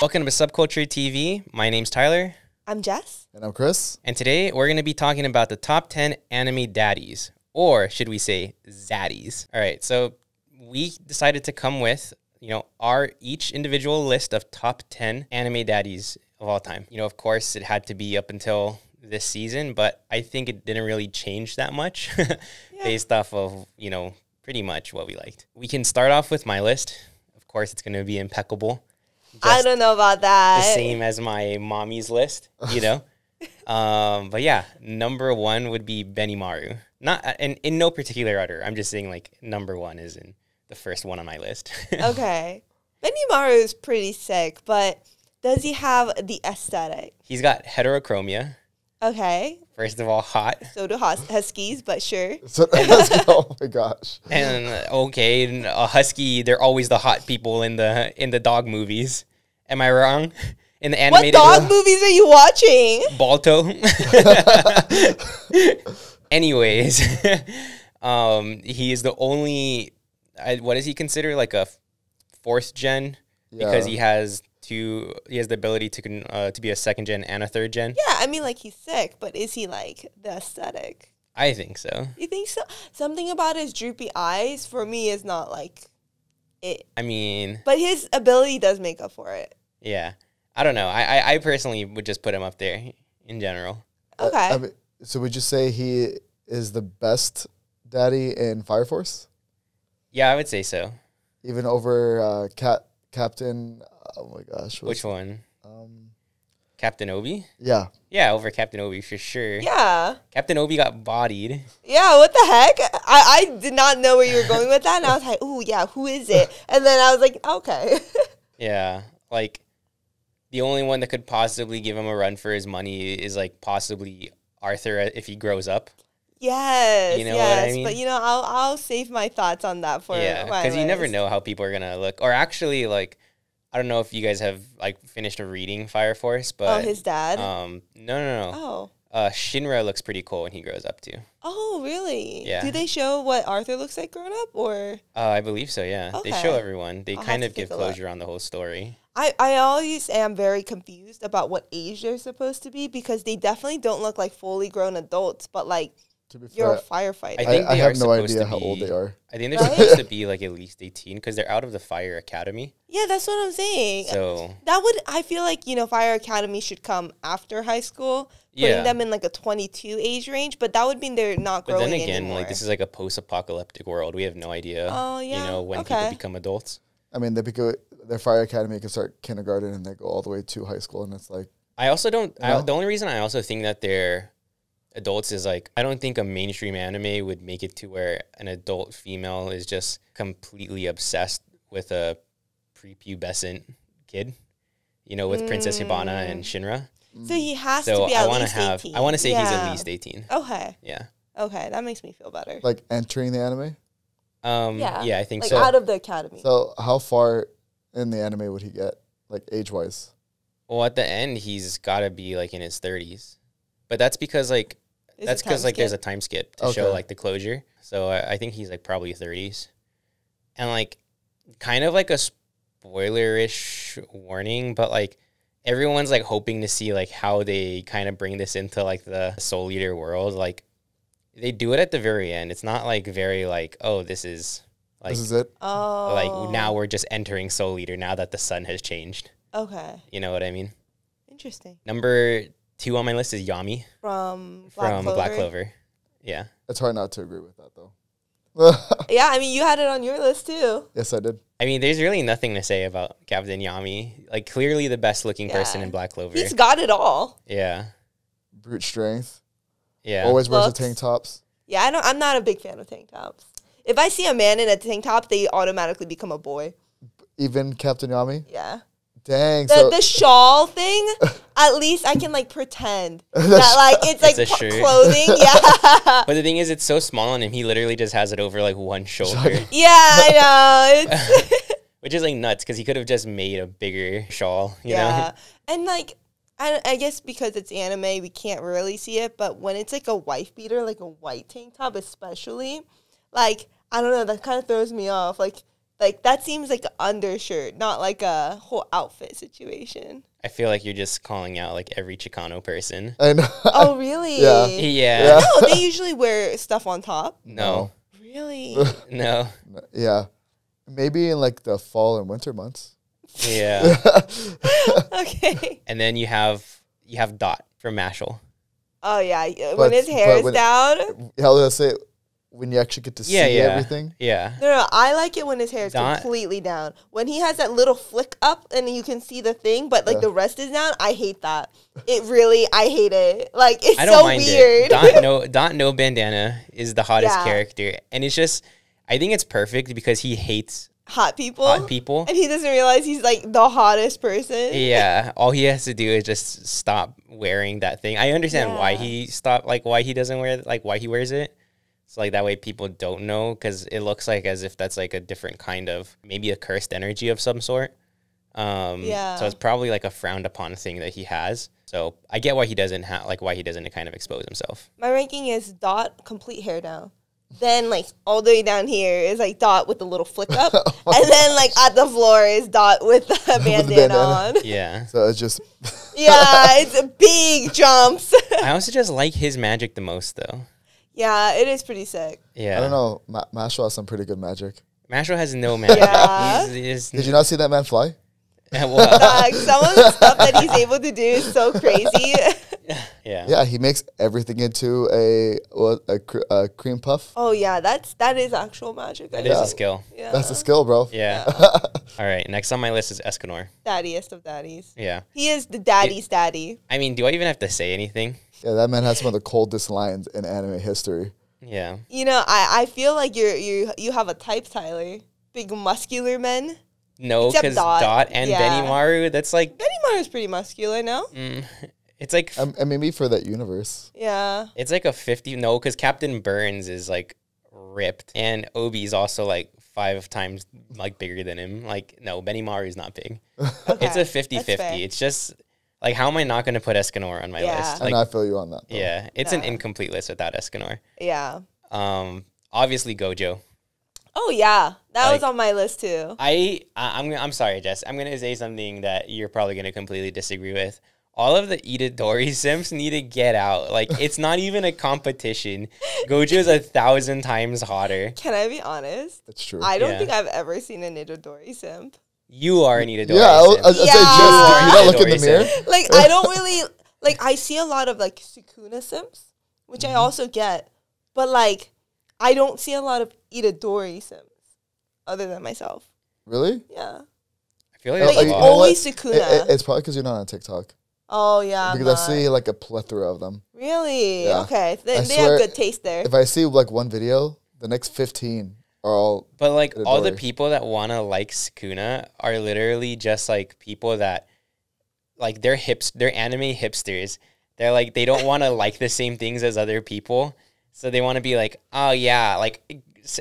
Welcome to Subculture TV. My name's Tyler. I'm Jess. And I'm Chris. And today we're going to be talking about the top 10 anime daddies, or should we say zaddies. All right, so we decided to come with, our each individual list of top 10 anime daddies of all time. Of course, it had to be up until this season, but I think it didn't really change that much based off of, pretty much what we liked. We can start off with my list. Of course, it's going to be impeccable. I don't know about that. The same as my mommy's list, but yeah, number one would be Benimaru. Not in no particular order. I'm just saying like number one is in the first one on my list. Okay. Benimaru is pretty sick, but does he have the aesthetic? He's got heterochromia. Okay. First of all, hot. So do huskies, but sure. Oh my gosh. And a husky, they're always the hot people in the dog movies. Am I wrong? In the animated What dog movies are you watching? Balto. Anyways, he is the only. What is he considered, like a fourth gen? Yeah. Because he has the ability to be a second gen and a third gen. Yeah, I mean, like, he's sick, but is he like the aesthetic? I think so. You think so? Something about his droopy eyes for me is not like it. I mean, but his ability does make up for it. Yeah, I don't know. I personally would just put him up there in general. Okay. So would you say he is the best daddy in Fire Force? Yeah, I would say so. Even over Captain. Oh my gosh. Which one? Captain Obi? Yeah. Yeah, over Captain Obi for sure. Yeah. Captain Obi got bodied. Yeah, what the heck? I did not know where you were going with that, and I was like, ooh, yeah, who is it? And then I was like, okay. Yeah, like, the only one that could possibly give him a run for his money is, like, possibly Arthur if he grows up. Yes, what I mean? But, I'll save my thoughts on that for because you never know how people are going to look. Or actually, like, I don't know if you guys have, like, finished reading Fire Force, but... Oh, his dad? No. Oh. Shinra looks pretty cool when he grows up, too. Oh, really? Yeah. Do they show what Arthur looks like grown up, or...? I believe so, yeah. Okay. They show everyone. They I'll kind have of to give take a look. closure on the whole story. I always am very confused about what age they're supposed to be, because they definitely don't look like fully grown adults, but, like, you're a firefighter. I have no idea how old they are. I think they're supposed to be like at least 18 because they're out of the Fire Academy. Yeah, that's what I'm saying. So I feel like, Fire Academy should come after high school, putting them in like a 22 age range, but that would mean they're not growing anymore. But then again, like, this is like a post-apocalyptic world. We have no idea, when people become adults. I mean, their Fire Academy can start kindergarten and they go all the way to high school, and it's like... I also don't... the only reason I also think that they're adults is, like, I don't think a mainstream anime would make it to where an adult female is just completely obsessed with a prepubescent kid, with Princess Hibana and Shinra. So he has to be at least 18. I want to say he's at least 18. Okay. Yeah. Okay, that makes me feel better. Like entering the anime? Yeah, I think like so. Out of the academy. So how far in the anime would he get, like, age-wise? Well, at the end, he's got to be, like, in his 30s. But that's because, like, there's a time skip to show, like, the closure. So I think he's, like, probably 30s. And, like, kind of like a spoiler-ish warning, but, like, everyone's, like, hoping to see, like, how they kind of bring this into, like, the Soul Eater world. Like, they do it at the very end. It's not, like, very, like, oh, this is, like... This is it? Oh. Like, now we're just entering Soul Eater now that the sun has changed. Okay. You know what I mean? Interesting. Number 2 on my list is Yami. From Black Clover. Yeah. It's hard not to agree with that, though. Yeah, I mean, you had it on your list, too. Yes, I did. I mean, there's really nothing to say about Captain Yami. Like, clearly the best-looking person in Black Clover. He's got it all. Yeah. Brute strength. Yeah. Always wears the tank tops. Yeah, I'm not a big fan of tank tops. If I see a man in a tank top, they automatically become a boy. Even Captain Yami? Yeah. Dang. The shawl thing, at least I can, like, pretend that, like, it's like clothing. Yeah. But the thing is, it's so small on him, he literally just has it over, like, one shoulder. Yeah, I know. Which is, like, nuts, because he could have just made a bigger shawl, you know? And, like, I guess because it's anime, we can't really see it, but when it's, like, a wife beater, like a white tank top especially, like, I don't know, that kind of throws me off. Like, Like, that seems like an undershirt, not like a whole outfit situation. I feel like you're just calling out like every Chicano person. I know. Oh, really? Yeah. No, they usually wear stuff on top. No. Really? No. Yeah. Maybe in like the fall and winter months. Yeah. Okay. And then you have Dot from Mashal. Oh, yeah. When his hair is down. How do I say it? When you actually get to see everything. Yeah. No, I like it when his hair is completely down. When he has that little flick up and you can see the thing, but like the rest is down, I hate that. I hate it. Like, it's so weird. Dot no bandana is the hottest character. And it's just, I think it's perfect because he hates hot people. And he doesn't realize he's like the hottest person. Yeah. All he has to do is just stop wearing that thing. I understand why he stopped, like why he doesn't wear it, like why he wears it. So like that way people don't know, because it looks like as if that's like a different kind of, maybe a cursed energy of some sort. So it's probably like a frowned upon thing that he has. So I get why he doesn't kind of expose himself. My ranking is Dot, complete hair down. Then like all the way down here is like Dot with a little flick up. And then like at the floor is Dot with the bandana on. Yeah. So it's just... it's big jumps. I also just like his magic the most though. Yeah, it is pretty sick. Yeah. I don't know. Mashal has some pretty good magic. Mashal has no magic. Yeah. Did you not see that man fly? Some of the stuff that he's able to do is so crazy. Yeah, he makes everything into a cream puff. Oh yeah, that is actual magic. That is a skill. Yeah. That's a skill, bro. Yeah. All right, next on my list is Escanor. Daddiest of daddies. Yeah. He is the daddy's daddy. I mean, do I even have to say anything? Yeah, that man has some of the coldest lines in anime history. Yeah. You know, I feel like you have a type, Tyler. Big muscular men. No, because Dot and Benimaru, that's like... Benimaru's pretty muscular, no? It's like... maybe for that universe. Yeah. It's like a 50... No, because Captain Burns is like ripped. And Obi's also like 5 times like bigger than him. Like, no, Benimaru's not big. Okay. It's a 50-50. It's just... Like, how am I not going to put Escanor on my list? Like, and I feel you on that. Though. Yeah, it's an incomplete list without Escanor. Yeah. Obviously Gojo. Oh yeah, that was on my list too. I'm sorry, Jess. I'm gonna say something that you're probably gonna completely disagree with. All of the Itadori simps need to get out. Like, it's not even a competition. Gojo's 1,000 times hotter. Can I be honest? That's true. I don't think I've ever seen an Itadori simp. You are an Itadori simp. I say, Jess, you don't look in the mirror? Like, I don't really... Like, I see a lot of, like, Sukuna simps, which I also get. But, like, I don't see a lot of Itadori simps other than myself. Really? Yeah. I feel like it's always Sukuna. It's probably because you're not on TikTok. Oh, yeah. Because I see, like, a plethora of them. Really? Yeah. Okay. They have good taste there. If I see, like, one video, the next 15... all but like Itadori. All the people that want to like Sukuna are literally just like people that like they're anime hipsters. They're like, they don't want to like the same things as other people, so they want to be like, oh yeah, like,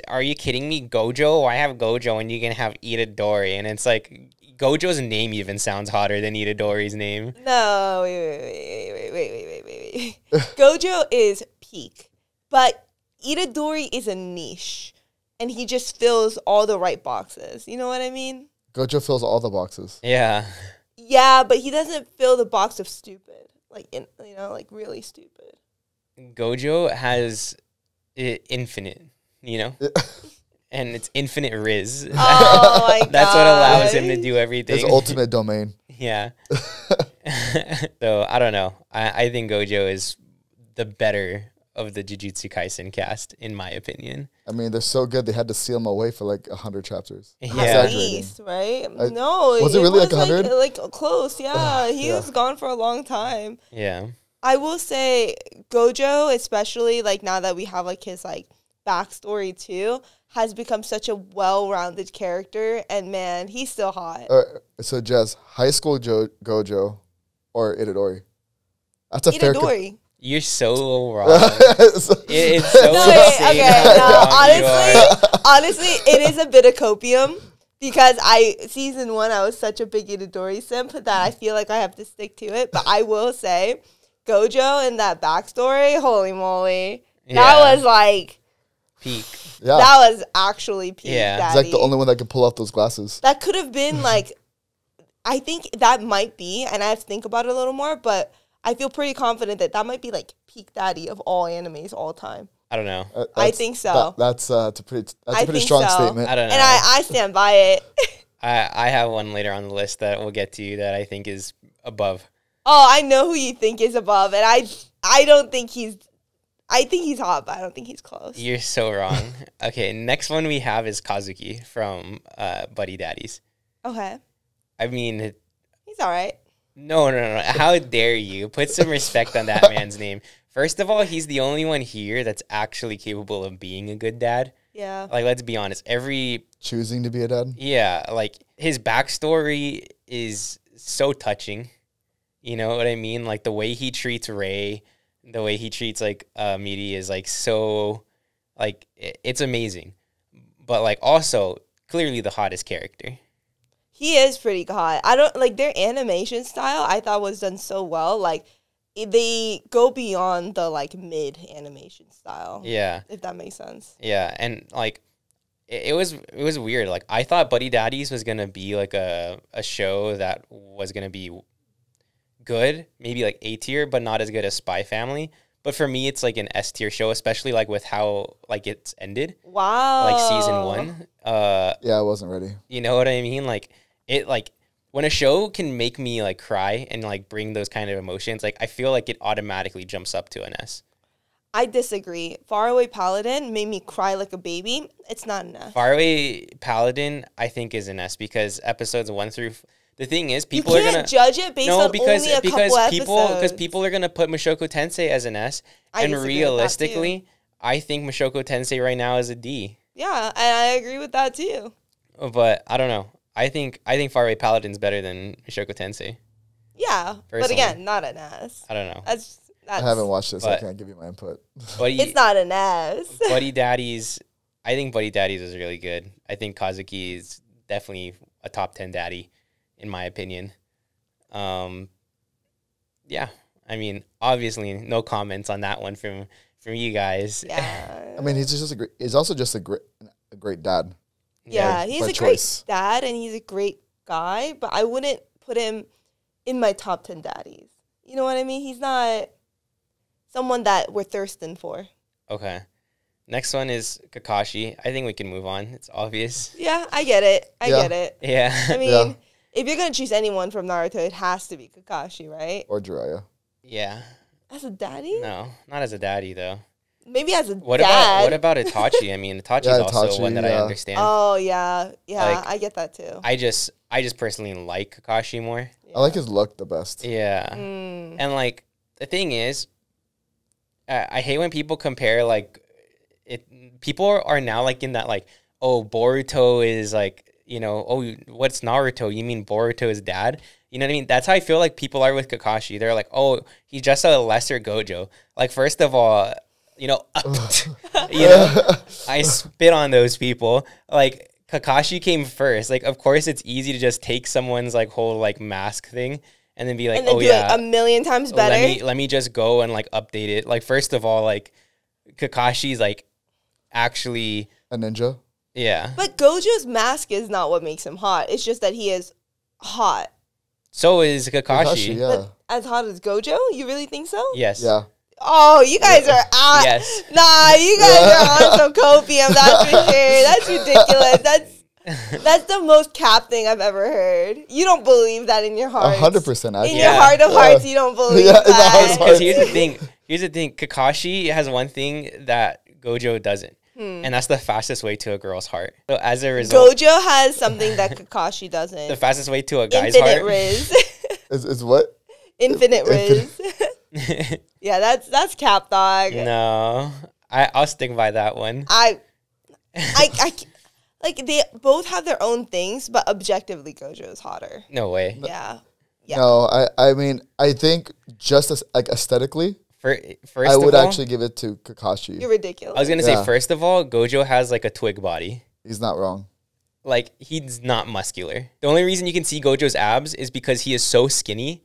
are you kidding me? Gojo? I have Gojo and you can have Itadori. And it's like, Gojo's name even sounds hotter than Itadori's name. No, wait. Gojo is peak, but Itadori is a niche. And he just fills all the right boxes. You know what I mean? Gojo fills all the boxes. Yeah. Yeah, but he doesn't fill the box of stupid. Like, like really stupid. Gojo has infinite, and it's infinite Riz. Oh, my God. That's what allows him to do everything. His ultimate domain. Yeah. So, I don't know. I think Gojo is the better of the Jujutsu Kaisen cast, in my opinion. I mean, they're so good, they had to seal them away for like 100 chapters. Yeah. At least, right? No. Was it really like 100? Like close, yeah. He was gone for a long time. Yeah. I will say Gojo, especially like now that we have like his like backstory too, has become such a well-rounded character, and man, he's still hot. So Jess, high school Gojo or Itadori? That's a Itadori. fair You're so wrong. It's so honestly, it is a bit of copium, because season 1 I was such a big Itadori simp that I feel like I have to stick to it. But I will say, Gojo and that backstory, holy moly, that was like peak. Yeah. That was actually peak. Yeah. Daddy. He's like the only one that can pull off those glasses. That could have been like, I think that might be, and I have to think about it a little more, but I feel pretty confident that that might be like peak daddy of all animes all time. I don't know. I think so. That's a pretty think strong so. statement. I don't know. And I stand by it. I have one later on the list that we'll get to that I think is above. Oh, I know who you think is above, and I don't think he's. I think he's hot, but I don't think he's close. You're so wrong. Okay, next one we have is Kazuki from Buddy Daddies. Okay. I mean, He's all right. no. How dare you? Put some respect on that man's name. First of all, he's the only one here that's actually capable of being a good dad. Yeah. Like, let's be honest. Choosing to be a dad. Yeah, like, his backstory is so touching. You know what I mean? Like, the way he treats Ray, the way he treats, like, Miri is, like, so, like, it's amazing. But, like, also, clearly the hottest character. He is pretty hot. I don't like their animation style. I thought was done so well. Like they go beyond the like mid animation style. Yeah, if that makes sense. Yeah, and like it was weird. Like I thought Buddy Daddies was gonna be like a show that was gonna be good, maybe like A tier, but not as good as Spy Family. But for me, it's like an S tier show, especially like with how like it's ended. Wow. Like season 1. Yeah, I wasn't ready. You know what I mean? Like it like when a show can make me like cry and like bring those kind of emotions, like I feel like it automatically jumps up to an S. I disagree. Faraway Paladin made me cry like a baby. It's not an S. Faraway Paladin, I think, is an S because episodes 1 through. The thing is, people you are can't gonna judge it based on only a couple episodes. Because people are gonna put Mushoku Tensei as an S, and realistically, I think Mushoku Tensei right now is a D. Yeah, and I agree with that too. But I don't know. I think Faraway Paladin's better than Mushoku Tensei. Yeah, personally. But again, not an S. I don't know. That's I haven't watched it, so I can't give you my input. It's not an S. Buddy Daddies, I think Buddy Daddies is really good. I think Kazuki is definitely a top 10 daddy, in my opinion. Yeah, I mean, obviously, no comments on that one from you guys. Yeah. I mean, he's also just a great dad. Yeah, he's a great dad and he's a great guy, but I wouldn't put him in my top 10 daddies. You know what I mean? He's not someone that we're thirsting for. Okay. Next one is Kakashi. I think we can move on. It's obvious. Yeah, I get it. I get it. Yeah. I mean, if you're going to choose anyone from Naruto, it has to be Kakashi, right? Or Jiraiya. Yeah. As a daddy? No, not as a daddy, though. Maybe as a what dad. What about Itachi? I mean, Itachi's also one that I understand. Oh, yeah. Yeah, like, I get that, too. I just personally like Kakashi more. I like his look the best. Yeah. And, like, the thing is, I hate when people compare, like, people are now, like, in that, like, oh, Boruto is, like, you know, oh, what's Naruto? You mean Boruto is dad? You know what I mean? That's how I feel like people are with Kakashi. They're like, oh, he's just a lesser Gojo. Like, first of all, you know, I spit on those people. Like, Kakashi came first. Like, of course, it's easy to just take someone's, like, whole, like, mask thing and then be like, oh, yeah. Like, a million times better. Let me just go and, like, update it. Like, first of all, like, Kakashi's, like, actually a ninja. Yeah. But Gojo's mask is not what makes him hot. It's just that he is hot. So is Kakashi. Yeah. But as hot as Gojo? You really think so? Yes. Yeah. Oh, you guys are out. Yes. Nah, you guys are on some copium. That's for sure. That's ridiculous. That's the most cap thing I've ever heard. You don't believe that in your heart. 100%. In your heart of hearts, you don't believe that. Because here's the thing. Kakashi has one thing that Gojo doesn't. And that's the fastest way to a girl's heart. So as a result, Gojo has something that Kakashi doesn't. The fastest way to a guy's Infinite heart. Riz. is what? Infinite Riz. Yeah, that's cap dog. No, I'll stick by that one. I like they both have their own things, but objectively Gojo is hotter. No way. Yeah. No, I mean I think just as like aesthetically. First I would of all, actually give it to Kakashi. You're ridiculous. I was gonna say, first of all, Gojo has like a twig body. He's not wrong. Like, he's not muscular. The only reason you can see Gojo's abs is because he is so skinny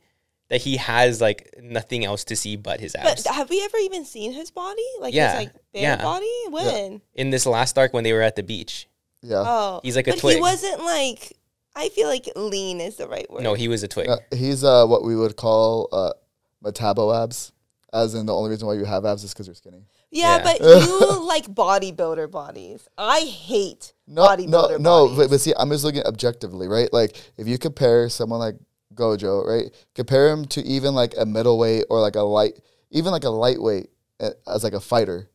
that he has like nothing else to see but his abs. But have we ever even seen his body? Like Yeah. his like bare body? When? In this last arc when they were at the beach. Yeah. Oh. He's like a but twig. he wasn't like, I feel like lean is the right word. No, he was a twig. He's what we would call metabo abs, as in the only reason why you have abs is because you're skinny. Yeah, but you like bodybuilder bodies. I hate bodybuilder bodies. But see, I'm just looking objectively, right? Like, if you compare someone like Gojo, right? Compare him to even like a middleweight or like even like a lightweight as like a fighter.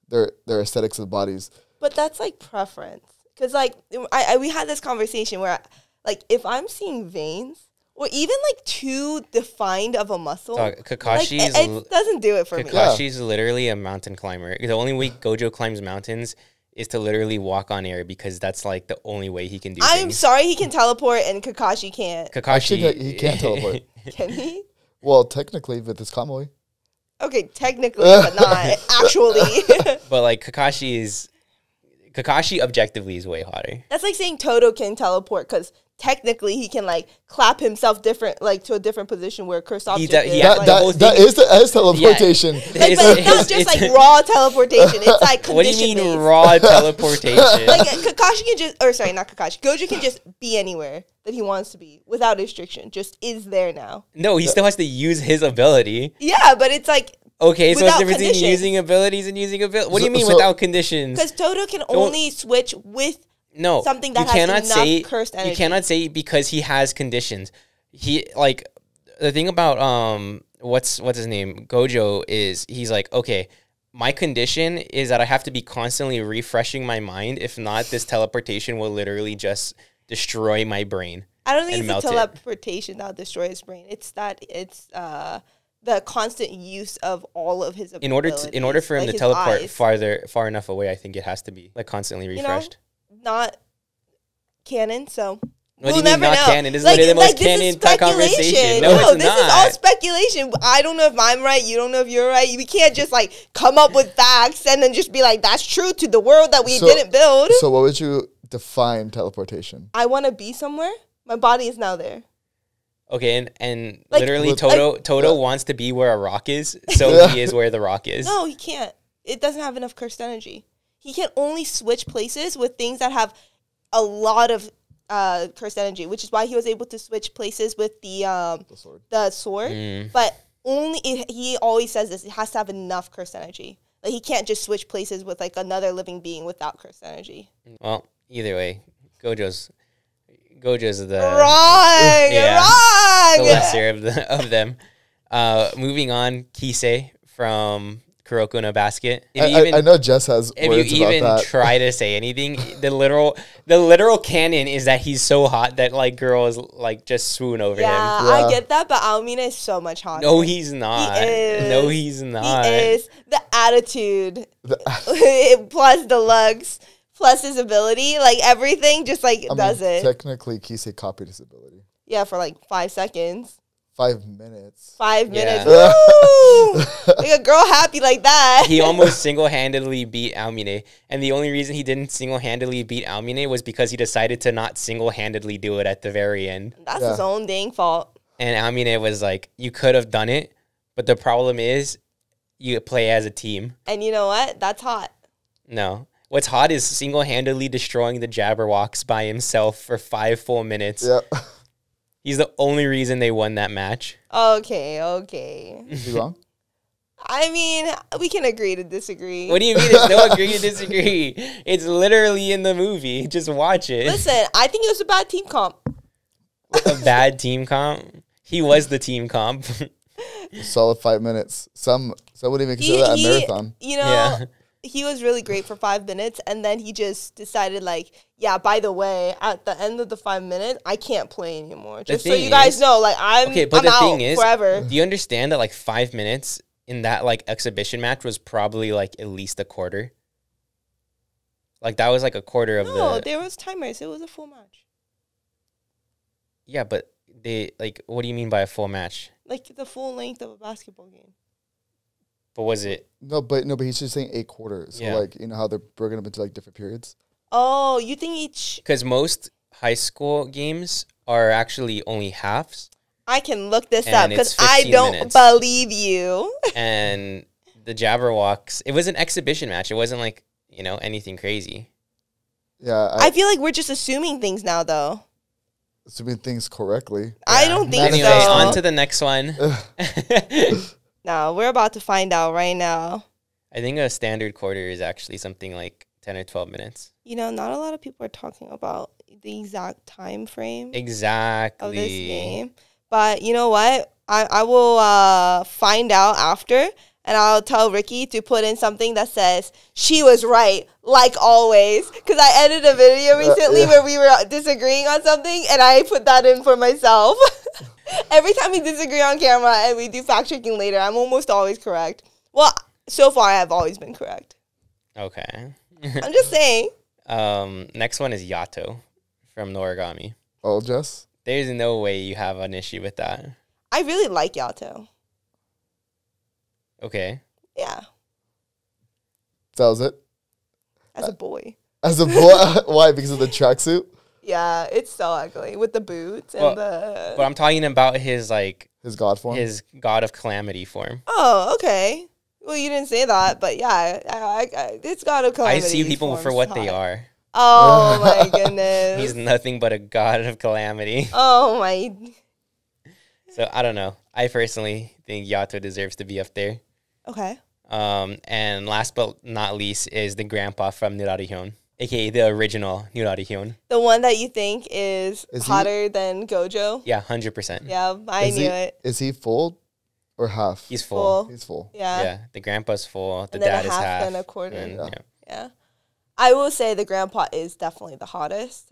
Their aesthetics of bodies. But that's like preference. Because like, we had this conversation where like, if I'm seeing veins, or even like too defined of a muscle, Kakashi's like, it doesn't do it for me. Kakashi's literally a mountain climber. The only way Gojo climbs mountains is to literally walk on air because that's like the only way he can do things. I'm sorry, he can teleport and Kakashi can't. Actually, he can't teleport. Can he? Well, technically, with his Kamui. Okay, technically, but not actually. But like Kakashi objectively is way hotter. That's like saying Toto can teleport because technically he can like clap himself different, like to a different position where cursed object is. That is teleportation. Yeah. Like, but it's not just like raw teleportation. It's like condition. What do you mean raw teleportation? Like Kakashi can just, or sorry, not Kakashi. Gojo can just be anywhere that he wants to be without restriction. Just is there now. No, he still has to use his ability. Yeah, but it's like. Okay, so what's the difference between using abilities and using abilities? What do you mean without conditions? Because Toto can only switch with something that has enough cursed energy. You cannot say because he has conditions. He, like, the thing about, what's his name? Gojo is, he's like, okay, my condition is that I have to be constantly refreshing my mind. If not, this teleportation will literally just destroy my brain. I don't think it's the teleportation that'll destroy his brain. It's that the constant use of all of his abilities. In order for him to teleport far enough away, I think it has to be like constantly refreshed. Not canon, so what do you mean not canon? This is literally the most canon conversation. No, it's not. This is all speculation. I don't know if I'm right. You don't know if you're right. We can't just like come up with facts and then just be like, that's true to the world that we didn't build. So what would you define teleportation? I want to be somewhere. My body is now there. Okay, and like, literally Toto wants to be where a rock is, so he is where the rock is. No, he can't. It doesn't have enough cursed energy. He can only switch places with things that have a lot of cursed energy, which is why he was able to switch places with the sword. But he always says this, it has to have enough cursed energy. Like, he can't just switch places with like another living being without cursed energy. Well, either way, Gojo's the wrong. The lesser of them. Moving on, Kisei from Kuroko no Basket. I know Jess has if words you even about that. try to say anything, the literal canon is that he's so hot that like girls like just swoon over him. Yeah, I get that, but Almina is so much hotter. No, he's not. He is. No, he's not. He is. The attitude plus the looks. Plus his ability, like everything, just like does it. Technically, Kisei copied his ability. Yeah, for like 5 seconds. 5 minutes. 5 minutes. Woo! Like a girl happy like that. He almost single-handedly beat Almine, and the only reason he didn't single-handedly beat Almine was because he decided to not single-handedly do it at the very end. That's his own dang fault. And Almine was like, "You could have done it, but the problem is, you play as a team." And you know what? That's hot. No. What's hot is single-handedly destroying the Jabberwocks by himself for 5 full minutes. Yep. He's the only reason they won that match. Okay. Is he wrong? I mean, we can agree to disagree. What do you mean there's no agree to disagree? It's literally in the movie. Just watch it. Listen, I think it was a bad team comp. A bad team comp? He was the team comp. Solid 5 minutes. Some would even consider that a marathon. You know, he was really great for 5 minutes, and then he just decided, like, yeah, by the way, at the end of the 5 minutes, I can't play anymore. Just so you guys know, like, I'm out forever. Do you understand that, like, 5 minutes in that, like, exhibition match was probably, like, at least a quarter? Like, that was, like, a quarter of the... No, there was timers. It was a full match. Yeah, but they, like, what do you mean by a full match? Like, the full length of a basketball game. But was it? No, but he's just saying a quarter. So, like, you know how they're broken up into, like, different periods? Oh, you think each... Because most high school games are actually only halves. I can look this up because I don't believe you. And the Jabberwocks, it was an exhibition match. It wasn't like you know, anything crazy. Yeah. I feel like we're just assuming things now, though. Assuming things correctly. Yeah. I don't think anyway, so. Anyway, on to the next one. No, we're about to find out right now. I think a standard quarter is actually something like 10 or 12 minutes. You know, not a lot of people are talking about the exact time frame. Exactly. Of this game. But you know what? I will find out after, and I'll tell Ricky to put in something that says, she was right, like always. Because I edited a video recently where we were disagreeing on something, and I put that in for myself. Every time we disagree on camera and we do fact-checking later, I'm almost always correct. Well, so far I've always been correct. Okay. I'm just saying. Next one is Yato from Noragami. Oh, Jess? There's no way you have an issue with that. I really like Yato. Okay. Yeah. That was it? As a boy. As a boy? Why? Because of the tracksuit? Yeah, it's so ugly with the boots and the... But I'm talking about his, like... His god form? His god of calamity form. Oh, okay. Well, you didn't say that, but yeah, it's god of calamity. I see people for what they are. Oh, my goodness. He's nothing but a god of calamity. Oh, my... So, I don't know. I personally think Yato deserves to be up there. Okay. And last but not least is the grandpa from Nirarihyon, aka the original Nirarihyon. The one that you think is hotter than Gojo? Yeah, 100%. Yeah, I knew it. Is he full or half? He's full. He's full. Yeah. Yeah, the grandpa's full. The and then dad a is half. And a quarter. And, yeah. I will say the grandpa is definitely the hottest.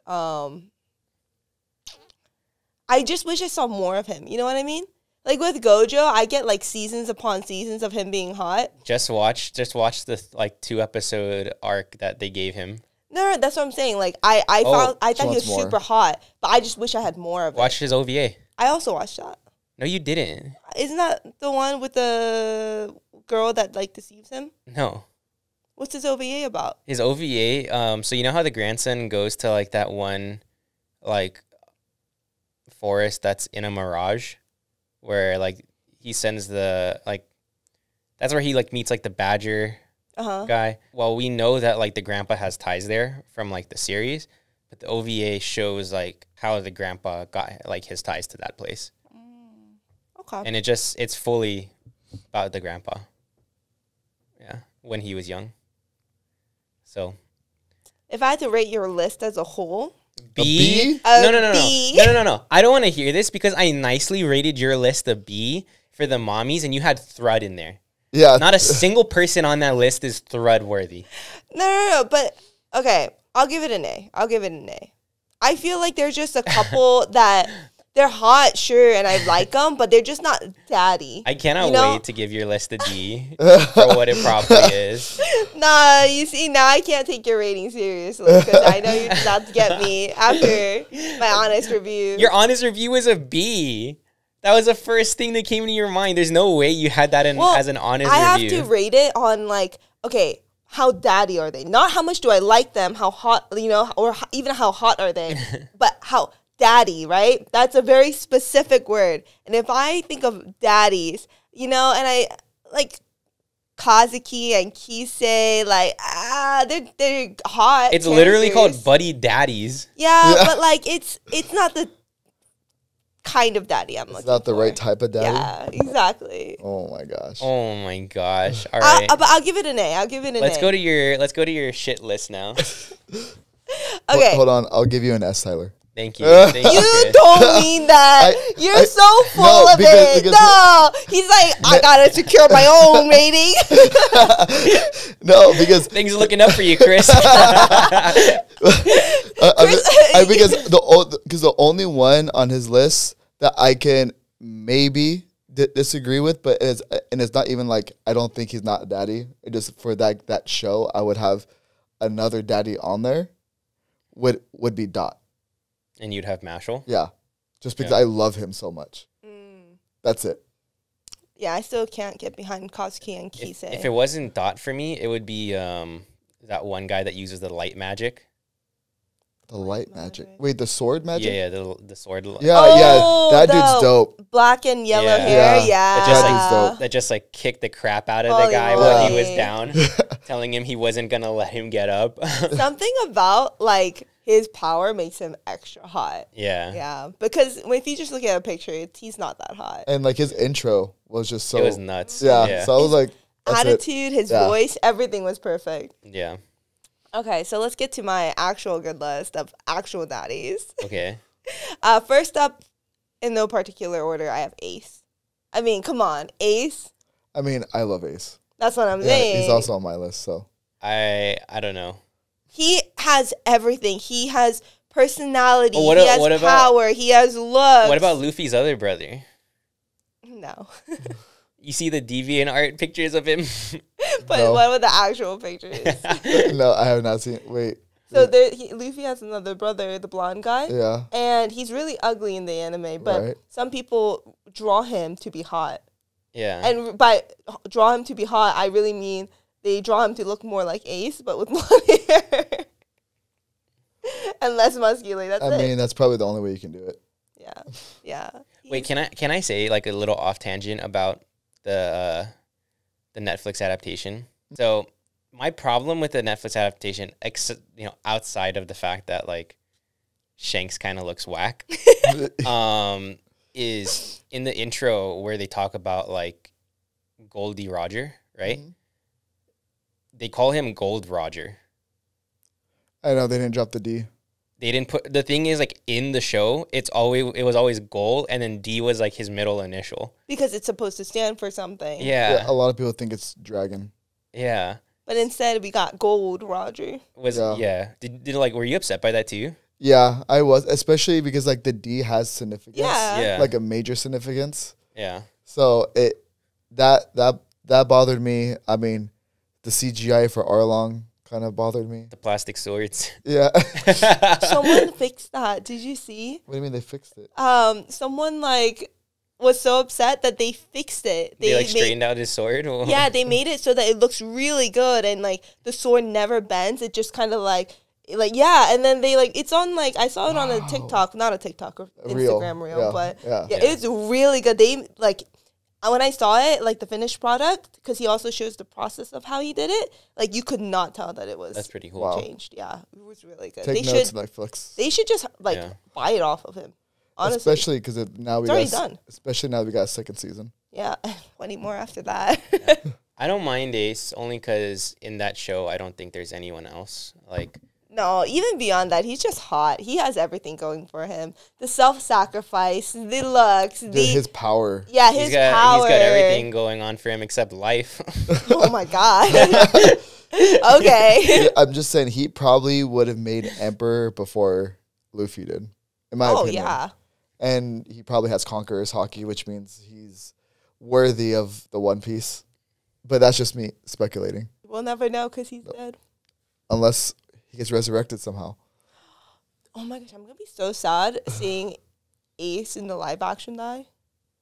I just wish I saw more of him. You know what I mean? Like with Gojo, I get like seasons upon seasons of him being hot. Just watch the like 2-episode arc that they gave him. No, that's what I'm saying. Like I thought he was super hot, but I just wish I had more of it. Watch his OVA. I also watched that. No, you didn't. Isn't that the one with the girl that like deceives him? No. What's his OVA about? His OVA, so you know how the grandson goes to like that one like forest that's in a mirage? Where like he sends the like that's where he like meets like the badger guy. Well, we know that like the grandpa has ties there from like the series, but the OVA shows like how the grandpa got like his ties to that place. Okay. And it's fully about the grandpa. Yeah, when he was young. So if I had to rate your list as a whole, B? No. I don't want to hear this because I nicely rated your list a B for the mommies and you had Thrud in there. Yeah. Not a single person on that list is Thrud worthy. No. But, okay, I'll give it an A. I feel like there's just a couple that they're hot, sure, and I like them, but they're just not daddy. I cannot wait to give your list a D for what it probably is. Nah, you see, now I can't take your rating seriously because I know you're about to get me after my honest review. Your honest review was a B. That was the first thing that came into your mind. There's no way you had that as an honest review. I have to rate it on like, okay, how daddy are they? Not how much do I like them, how hot, you know, or even how hot are they, but how daddy, right? That's a very specific word. And if I think of daddies, you know, and I like Kazuki and Kisei, like, they're hot. It's literally called buddy daddies. Yeah, but like it's not the kind of daddy I'm looking for. It's not the right type of daddy? Yeah, exactly. Oh my gosh. Oh my gosh. All right. But I'll give it an A. Let's go to your shit list now. Okay. Hold on. I'll give you an S, Tyler. Thank you. You don't mean that. You're so full of it. No. He's like, I gotta secure my own rating. No, because things are looking up for you, Chris. Because the only one on his list that I can maybe disagree with, but it's not even like I don't think he's not a daddy. It just for that show, I would have another daddy on there. Would be Dot. And you'd have Mashal? Yeah. Just because I love him so much. That's it. Yeah, I still can't get behind Kazuki and Kisei. If it wasn't Dot for me, it would be that one guy that uses the light magic. The light magic. Wait, the sword magic? Yeah, the sword. Yeah, that dude's dope. Black and yellow hair, That just like kicked the crap out of the guy while he was down, telling him he wasn't gonna let him get up. Something about like his power makes him extra hot. Yeah, because if you just look at a picture, he's not that hot. And like his intro was just so. It was nuts. Yeah. So I was like, attitude, his voice, everything was perfect. Yeah. Okay, so let's get to my actual good list of actual daddies. Okay. First up, in no particular order, I have Ace. I mean, come on, Ace. I mean, I love Ace. That's what I'm saying. He's also on my list, so. I don't know. He has everything. He has personality. He has power. He has looks. What about Luffy's other brother? No. You see the deviant art pictures of him? But what were the actual pictures? No, I have not seen. Wait. So Luffy has another brother, the blonde guy. Yeah. And he's really ugly in the anime, but some people draw him to be hot. Yeah. And by draw him to be hot, I really mean they draw him to look more like Ace, but with blonde hair. And less muscular. That's it. I mean, that's probably the only way you can do it. Yeah. Wait, can I say like a little off tangent about the Netflix adaptation? So my problem with the Netflix adaptation, outside of the fact that like Shanks kind of looks whack, is in the intro where they talk about like Goldie Roger, right? Mm-hmm. They call him Gold Roger. I know they didn't drop the D. They didn't put, the thing is like in the show, it was always Gold, and then D was like his middle initial. Because it's supposed to stand for something. Yeah. A lot of people think it's Dragon. Yeah. But instead we got Gold Roger. Did like, were you upset by that too? Yeah, I was, especially because like the D has significance. Yeah. Like a major significance. Yeah. So that bothered me. I mean, the CGI for Arlong kind of bothered me. The plastic swords. Yeah. Someone fixed that. Did you see? What do you mean they fixed it? Someone like was so upset that they fixed it. They like straightened out his sword? Yeah, they made it so that it looks really good, and like the sword never bends. It just kind of like yeah, and then they like, it's on like, I saw it on a TikTok, not a TikTok, or Instagram reel, but it's really good. They like, when I saw it, like the finished product, because he also shows the process of how he did it, like you could not tell that it was That's pretty cool. Changed. Yeah, it was really good. Take notes, Netflix. They should just like buy it off of him. Honestly. Especially because now we got done. Especially now we got a second season. Yeah, 20 more after that. I don't mind Ace only because in that show I don't think there's anyone else like. No, even beyond that, he's just hot. He has everything going for him. The self-sacrifice, the looks, his power. Yeah, his power. He's got everything going on for him except life. Oh my god. Okay. I'm just saying he probably would have made Emperor before Luffy did, in my opinion. Oh yeah. And he probably has Conqueror's Haki, which means he's worthy of the One Piece. But that's just me speculating. We'll never know because he's dead. Unless he gets resurrected somehow. Oh my gosh, I'm going to be so sad seeing Ace in the live action die.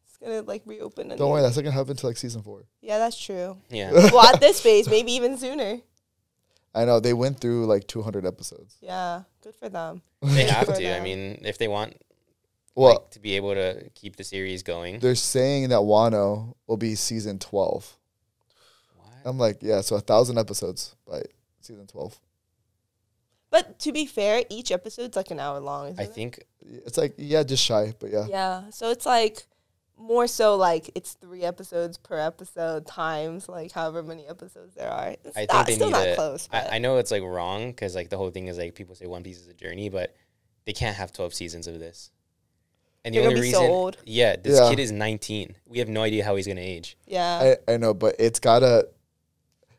It's going to like reopen. Don't worry, that's not going to happen until like season 4. Yeah, that's true. Yeah. Well, at this phase, maybe even sooner. I know, they went through like 200 episodes. Yeah, good for them. They have to. I mean, if they want to be able to keep the series going. They're saying that Wano will be season 12. What? I'm like, yeah, so 1,000 episodes by season 12. But to be fair, each episode's like an hour long, isn't it? I think it's like, just shy, but yeah. Yeah, so it's like more so like it's 3 episodes per episode times like however many episodes there are. I think they still not close. I know it's like wrong because like the whole thing is like people say One Piece is a journey, but they can't have 12 seasons of this. And the only reason, so old. This kid is 19. We have no idea how he's gonna age. Yeah, I know, but it's gotta.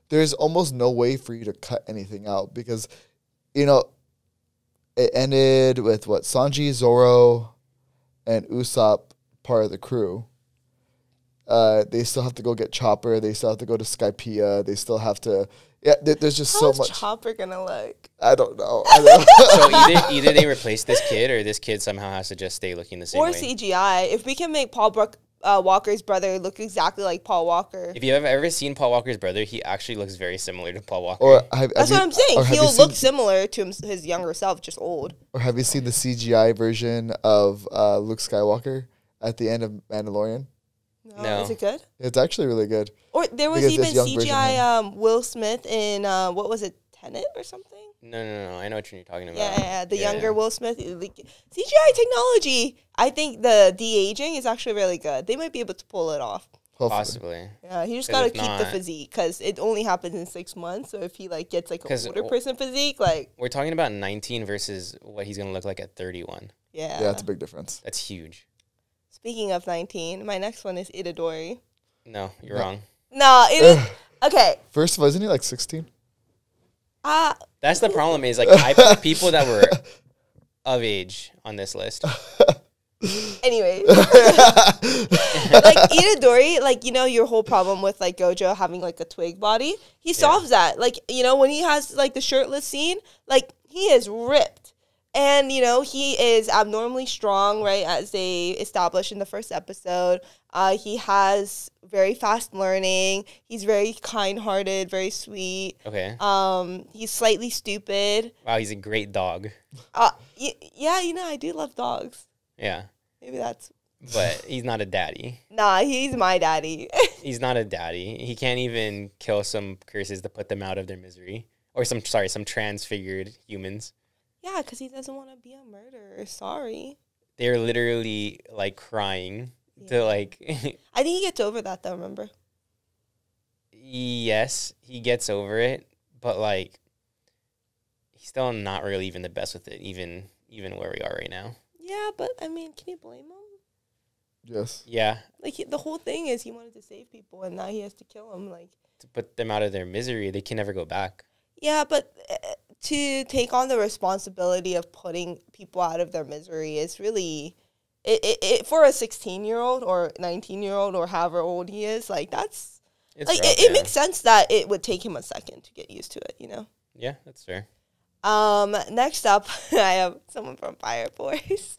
There's almost no way for you to cut anything out because, you know, it ended with what Sanji, Zoro, and Usopp part of the crew. They still have to go get Chopper. They still have to go to Skypiea. They still have to. Yeah, there's just so much. How's Chopper gonna look? I don't know. So either they replace this kid or this kid somehow has to just stay looking the same way. Or CGI. If we can make Paul Walker's brother look exactly like Paul Walker. If you have ever seen Paul Walker's brother, he actually looks very similar to Paul Walker. Or That's what I'm saying. He'll look similar to his younger self, just old. Or have you seen the CGI version of Luke Skywalker at the end of Mandalorian? No. Is it good? It's actually really good. Or there was even CGI Will Smith in, what was it, Tenet or something? No. I know what you're talking about. Yeah, the younger Will Smith. CGI technology, I think the de-aging is actually really good. They might be able to pull it off. Hopefully. Possibly. Yeah, he just got to keep the physique because it only happens in 6 months. So if he like gets like an older person physique, like we're talking about 19 versus what he's gonna look like at 31. Yeah, that's a big difference. That's huge. Speaking of 19, my next one is Itadori. No, you're wrong. No, okay. First of all, isn't he like 16? That's the problem is like I put people that were of age on this list. Anyway, like Itadori, like, you know, your whole problem with like Gojo having like a twig body, he solves that. Like, you know, when he has like the shirtless scene, like he is ripped. And, you know, he is abnormally strong, right, as they established in the first episode. He has very fast learning. He's very kind-hearted, very sweet. Okay. He's slightly stupid. Wow, he's a great dog. Yeah, you know, I do love dogs. Yeah. Maybe that's... But he's not a daddy. Nah, he's my daddy. He's not a daddy. He can't even kill some curses to put them out of their misery. Or some transfigured humans. Yeah, because he doesn't want to be a murderer. Sorry. They're literally, like, crying to, like... I think he gets over that, though, remember? Yes, he gets over it. But, like, he's still not really even the best with it, even where we are right now. Yeah, but, I mean, can you blame him? Yes. Yeah. Like, the whole thing is he wanted to save people, and now he has to kill them, like... To put them out of their misery, they can never go back. Yeah, but... to take on the responsibility of putting people out of their misery is really, it for a 16-year-old or 19-year-old or however old he is, like that's, it's like rough, it makes sense that it would take him a second to get used to it, you know? Yeah, that's fair. Next up, I have someone from Fire Force,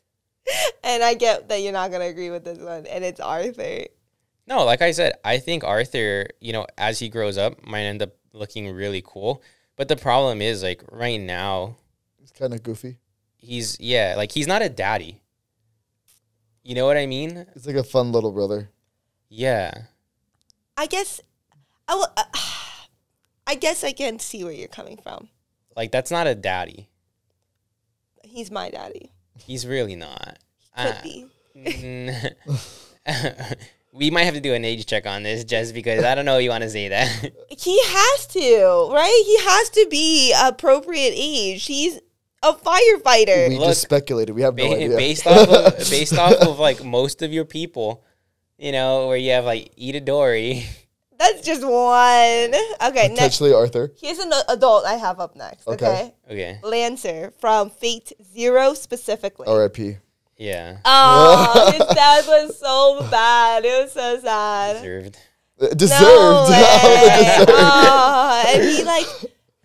and I get that you're not gonna agree with this one, and it's Arthur. No, like I said, I think Arthur, you know, as he grows up, might end up looking really cool. But the problem is, like, right now... He's kind of goofy. He's not a daddy. You know what I mean? It's like a fun little brother. Yeah. I guess I can see where you're coming from. Like, that's not a daddy. He's my daddy. He's really not. He could be. We might have to do an age check on this just because I don't know if you want to say that. He has to, right? He has to be appropriate age. He's a firefighter. We just speculated. We have no idea. Based off of like most of your people, you know, where you have like Itadori. That's just one. Okay, potentially next. Arthur. Here's an adult I have up next. Okay. Lancer from Fate Zero specifically. R.I.P. Yeah. Oh, his dad was so bad. It was so sad. Deserved. No and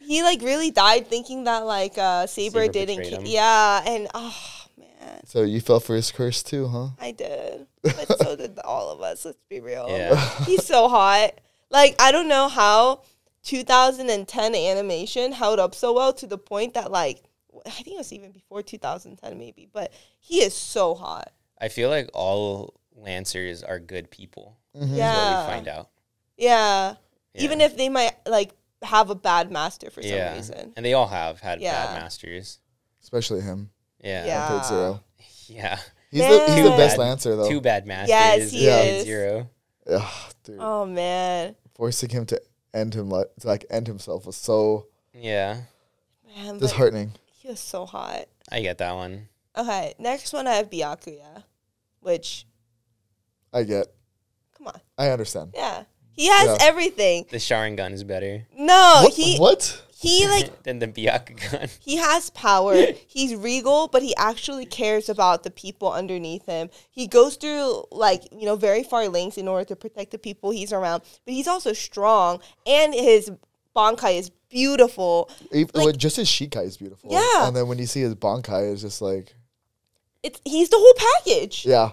he really died thinking that like Saber didn't. Yeah, and man. So you fell for his curse too, huh? I did, but so did all of us. Let's be real. Yeah. He's so hot. Like I don't know how 2010 animation held up so well to the point that like. I think it was even before 2010 maybe, but he is so hot. I feel like all Lancers are good people. Mm-hmm. Yeah. That's what we find out. Yeah. Even if they might like have a bad master for some reason. And they all have had bad masters. Especially him. Yeah. Fate Zero. Yeah. He's the best Lancer though. 2 bad masters. Yes, he is. Zero. Dude. Oh man. Forcing him to end himself was so man, disheartening. He was so hot. I get that one. Okay, next one I have Byakuya, which... I get. Come on. I understand. Yeah. He has everything. The Sharingan is better. No, What? He, like... than the Byakugan. He has power. He's regal, but he actually cares about the people underneath him. He goes through, like, you know, very far lengths in order to protect the people he's around. But he's also strong, and his Bankai is beautiful. Just his Shikai is beautiful. Yeah. And then when you see his Bankai, it's just like... He's the whole package. Yeah.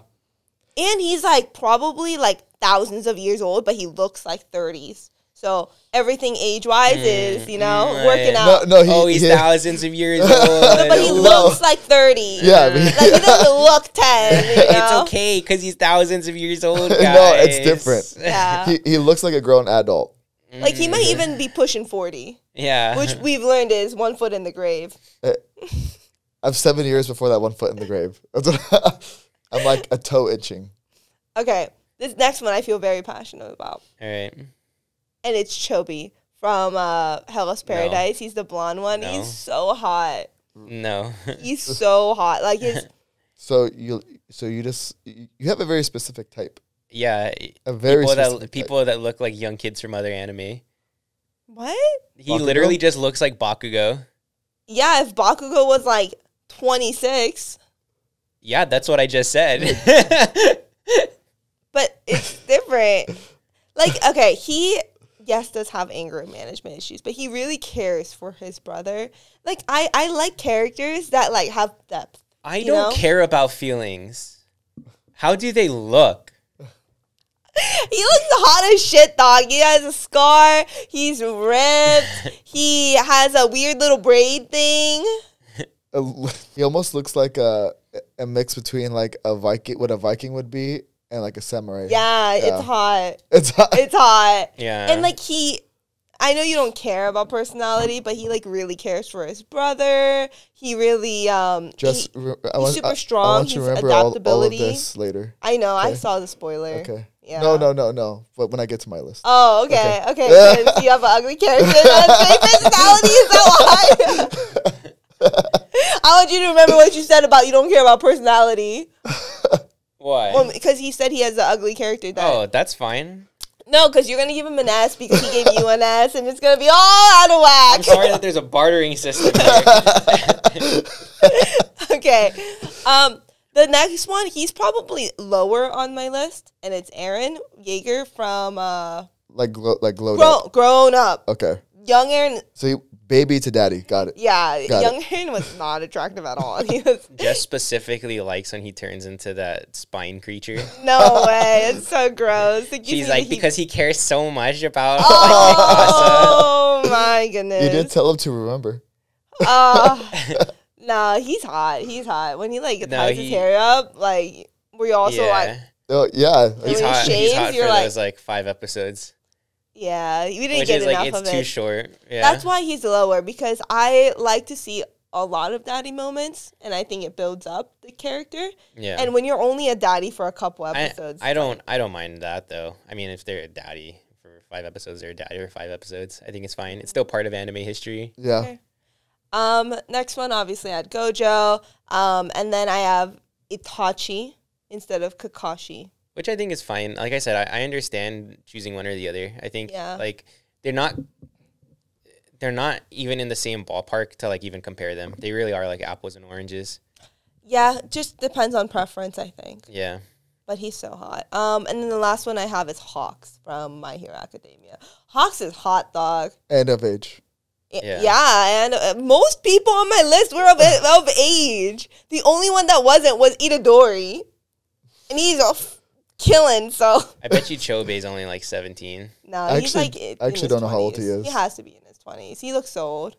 And he's like probably like thousands of years old, but he looks like 30s. So everything age-wise is, working out. No, he's thousands of years old. But he looks like 30. Yeah. Like, he doesn't look 10, It's okay, because he's thousands of years old, guys. No, it's different. Yeah. He looks like a grown adult. Like, he might even be pushing 40. Yeah. Which we've learned is 1 foot in the grave. I'm 7 years before that 1 foot in the grave. I'm like a toe itching. Okay. This next one I feel very passionate about. All right. And it's Chobi from Hellas Paradise. No. He's the blonde one. No. He's so hot. No. He's so hot. Like his. So you have a very specific type. Yeah. A very people that look like young kids from other anime. What? He literally just looks like Bakugo. Yeah, if Bakugo was like 26. Yeah, that's what I just said. But it's different. Like, okay, he, yes, does have anger management issues, but he really cares for his brother. Like, I like characters that, like, have depth. I don't care about feelings. How do they look? He looks hot as shit, dog. He has a scar. He's ripped. He has a weird little braid thing. He almost looks like a mix between, like, what a Viking would be and like a samurai. Yeah, it's hot. It's hot. It's hot. Yeah. And like I know you don't care about personality, but he like really cares for his brother. He really he's super strong. I want you to remember adaptability. all of this later. I know. Okay. I saw the spoiler. Okay. Yeah. No. But when I get to my list. Oh, okay. Okay. You have an ugly character. That's personality. Is that why? I want you to remember what you said about you don't care about personality. Why? Well, because he said he has an ugly character. That's fine. No, because you're going to give him an S because he gave you an S, and it's going to be all out of whack. I'm sorry that there's a bartering system here. Okay. The next one, he's probably lower on my list, and it's Aaron Yeager from... Grown Up. Okay. Young Aaron... So baby to daddy. Got it. Yeah. Young Aaron was not attractive at all. He was just specifically likes when he turns into that spine creature. No way. It's so gross. She's like, because he cares so much about Oh, my goodness. You didn't tell him to remember. No, he's hot. He's hot. When he like ties his hair up, like we also like... Oh, yeah. He's hot. He's hot for those like 5 episodes. Yeah, we didn't get enough of it. It's too short. Yeah. That's why he's lower, because I like to see a lot of daddy moments, and I think it builds up the character. Yeah. And when you're only a daddy for a couple episodes, I don't mind that though. I mean, if they're a daddy for 5 episodes, they're a daddy for 5 episodes. I think it's fine. It's still part of anime history. Yeah. Okay. Next one, obviously, I had Gojo, and then I have Itachi instead of Kakashi. Which I think is fine. Like I said, I understand choosing one or the other. I think like they're not even in the same ballpark to like even compare them. They really are like apples and oranges. Yeah, just depends on preference, I think. Yeah. But he's so hot. And then the last one I have is Hawks from My Hero Academia. Hawks is hot, dog. And of age. Yeah, and most people on my list were of age. The only one that wasn't was Itadori. And he's killing, so. I bet you Chobe's only like 17. No, he's like I actually don't know how old he is. He has to be in his 20s. He looks so old.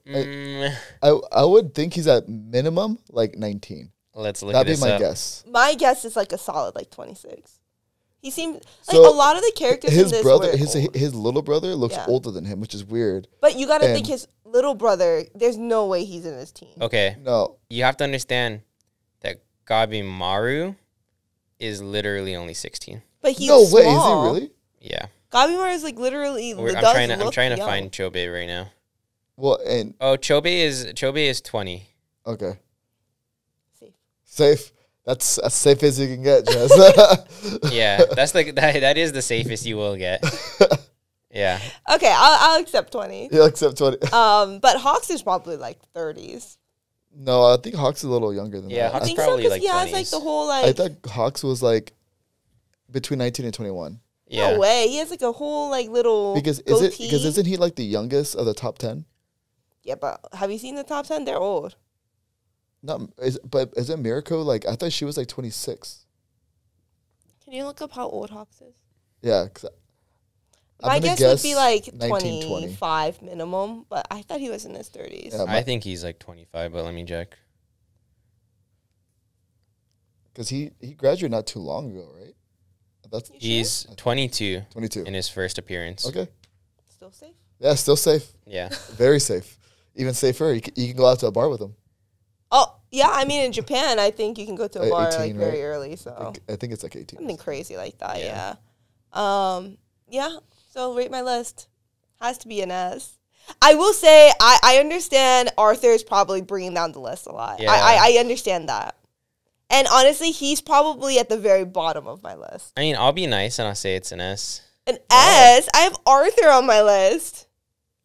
I would think he's at minimum like 19. Let's look That'd at this be my up. guess. My guess is like a solid like 26. He seems like a lot of the characters his in this brother, were his little brother looks older than him, which is weird. But you gotta think his little brother, there's no way he's in his team. Okay. No. You have to understand that Gabimaru is literally only 16. But he's no way, small. is he really? Yeah. Gabimaru is like literally. I'm trying to find Chobe right now. Well, and Chobe is 20. Okay. Safe. That's as safe as you can get, Jess. Yeah, that's like that is the safest you will get. Yeah. Okay, I'll accept 20. You'll accept 20. But Hawks is probably like 30s. No, I think Hawks is a little younger than that. Yeah, Hawks is probably like 20s. He has like the whole like. I thought Hawks was like between 19 and 21. Yeah. No way. He has like a whole like little because goatee. Isn't he like the youngest of the top 10? Yeah, but have you seen the top 10? They're old. But isn't Mirako like, I thought she was like 26. Can you look up how old Hawks is? Yeah. My guess would be like 25 minimum, but I thought he was in his 30s. Yeah, I think he's like 25, but let me check. Because he graduated not too long ago, right? He's 22. 22 in his first appearance. Okay. Still safe? Yeah, still safe. Yeah. Very safe. Even safer. You can go out to a bar with him. Oh, yeah. I mean, in Japan, I think you can go to a bar 18, like very early. So I think it's like 18. Something crazy like that, yeah. Yeah. So rate my list. Has to be an S. I will say I understand Arthur's probably bringing down the list a lot. Yeah. I understand that. And honestly, he's probably at the very bottom of my list. I mean, I'll be nice and I'll say it's an S. An S? I have Arthur on my list.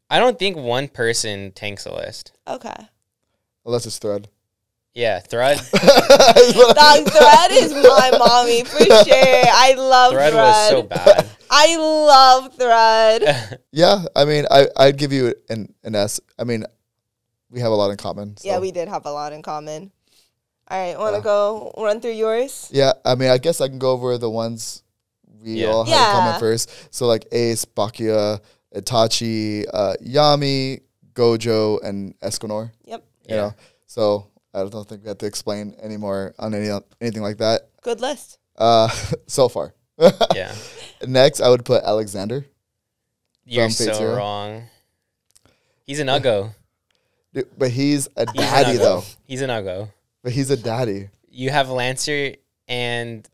I don't think one person tanks a list. Okay. Unless it's Thread. Yeah, Thread. Dog, Thread is my mommy for sure. I love Thread. Thread was so bad. I love Thread. Yeah, I mean, I'd give you an S. I mean, we have a lot in common. So. Yeah, we did have a lot in common. All right, want to go run through yours? Yeah, I mean, I guess I can go over the ones we all had in common first. So, like, Ace, Bakuya, Itachi, Yami, Gojo, and Escanor. Yep. You know, so I don't think we have to explain anymore on anything like that. Good list. So far. Yeah. Next, I would put Alexander. You're so wrong. He's an Uggo. Dude, but he's a daddy, though. He's an Uggo. But he's a daddy. You have Lancer and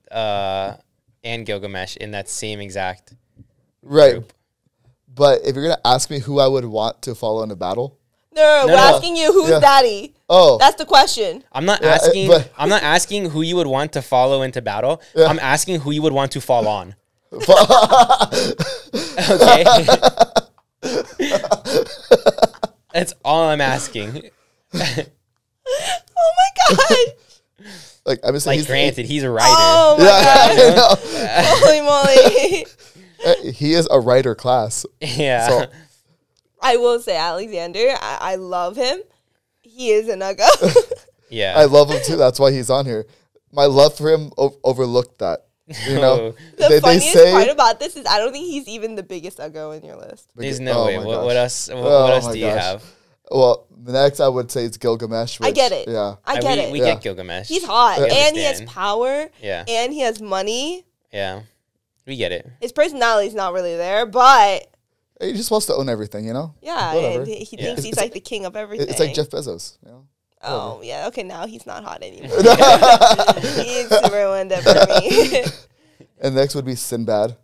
Gilgamesh in that same exact group. But if you're gonna ask me who I would want to follow in a battle, no, we're asking you who's daddy. Oh, that's the question. I'm not asking. I'm not asking who you would want to follow into battle. Yeah. I'm asking who you would want to fall on. Okay. That's all I'm asking. Oh my god! Like I'm just saying, like granted, he's a writer. Oh my god! Holy moly! He is a writer class. Yeah. So. I will say Alexander. I love him. He is a Uggo. Yeah. I love him too. That's why he's on here. My love for him overlooked that. You know, the funniest part about this is I don't think he's even the biggest Uggo in your list. There's no way. What else? What else do you have? Well, the next I would say it's Gilgamesh. Which, I get it. Yeah, I get it. We get Gilgamesh. He's hot, and he has power. Yeah, and he has money. Yeah, we get it. His personality's not really there, but he just wants to own everything, you know. Yeah, and he thinks he's like the king of everything. It's like Jeff Bezos, you know. Oh yeah, okay. Now he's not hot anymore. He's ruined it for me. And next would be Sinbad.